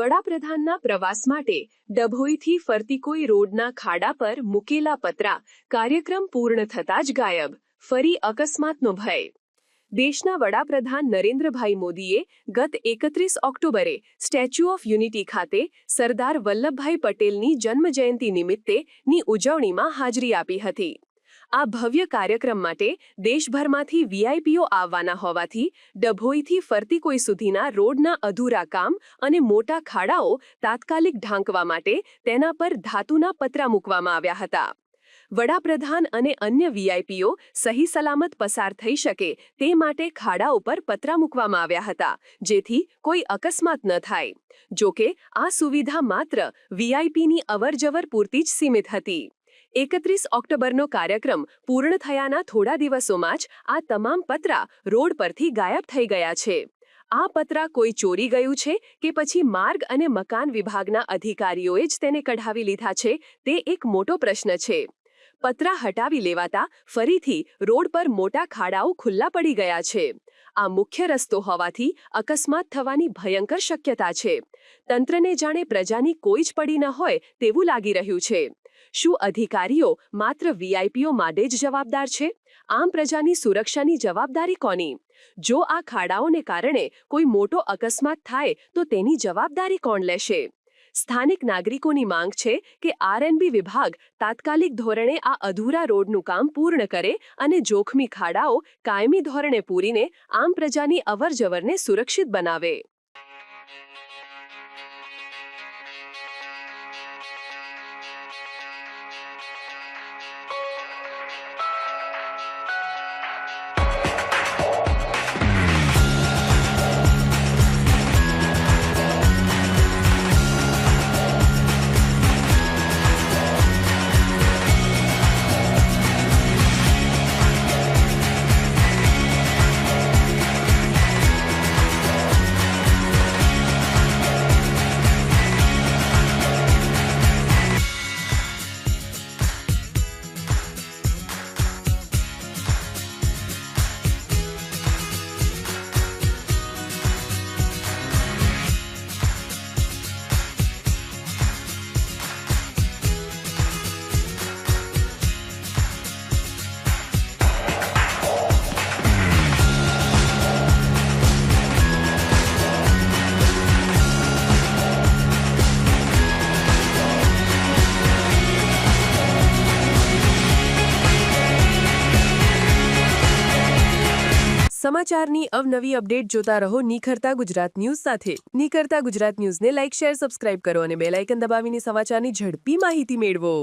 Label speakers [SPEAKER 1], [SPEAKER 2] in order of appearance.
[SPEAKER 1] વડાપ્રધાનના પ્રવાસ માટે ડભોઈથી ફરતીકોઈ રોડના ખાડા પર મૂકેલા પતરા કાર્યક્રમ પૂર્ણ થતાં જ ગાયબ, ફરી અકસ્માતનો ભય। દેશના વડાપ્રધાન નરેન્દ્રભાઈ મોદીએ ગત 31 ઓક્ટોબરે સ્ટેચ્યુ ઓફ યુનિટી ખાતે સરદાર વલ્લભભાઈ પટેલની જન્મજયંતિ નિમિત્તેની ઉજવણીમાં હાજરી આપી હતી। આ ભવ્ય કાર્યક્રમ માટે દેશભરમાંથી વીઆઈપીઓ આવવાના હોવાથી ડભોઈથી ફરતીકોઈ સુધીના રોડના અધૂરા કામ અને મોટા ખાડાઓ તાત્કાલિક ઢાંકવા માટે તેના પર ધાતુના પતરા મૂકવામાં આવ્યા હતા। વડાપ્રધાન અને અન્ય વીઆઈપીઓ સહી સલામત પસાર થઈ શકે તે માટે ખાડા ઉપર પતરા મૂકવામાં આવ્યા હતા, જેથી કોઈ અકસ્માત ન થાય। જોકે આ સુવિધા માત્ર વીઆઈપીની અવરજવર પૂરતી જ સીમિત હતી। 31 ઓક્ટોબરનો કાર્યક્રમ પૂર્ણ થયાના થોડા દિવસોમાં જ આ તમામ પતરા રોડ પરથી ગાયબ થઈ ગયા છે। આ પતરા કોઈ ચોરી ગયું છે કે પછી માર્ગ અને મકાન વિભાગના અધિકારીઓએ જ તેને કઢાવી લીધા છે, તે એક મોટો પ્રશ્ન છે। પતરા હટાવી લેવાતા ફરીથી રોડ પર મોટા ખાડાઓ ખુલ્લા પડી ગયા છે। આ મુખ્ય રસ્તો હોવાથી અકસ્માત થવાની ભયંકર શક્યતા છે। તંત્રને જાણે પ્રજાની કોઈ જ પડી ન હોય તેવું લાગી રહ્યું છે। શું અધિકારીઓ માત્ર વીઆઈપીઓ માટે જ જવાબદાર છે? આમ પ્રજાની સુરક્ષાની જવાબદારી કોની? જો આ ખાડાઓને કારણે કોઈ મોટો અકસ્માત થાય તો તેની જવાબદારી કોણ લેશે? સ્થાનિક નાગરિકોની માંગ છે કે આરએનબી વિભાગ તાત્કાલિક ધોરણે આ અધૂરા રોડનું કામ પૂર્ણ કરે અને જોખમી ખાડાઓ કાયમી ધોરણે પૂરીને આમ પ્રજાની અવરજવરને સુરક્ષિત બનાવે। સમાચારની અવનવી અપડેટ જોતા રહો નિખરતા ગુજરાત ન્યૂઝ સાથે। નિખરતા ગુજરાત ન્યૂઝને લાઇક, શેર, સબસ્ક્રાઇબ કરો અને બેલ આઇકન દબાવીને સમાચારની ઝડપી માહિતી મેળવો।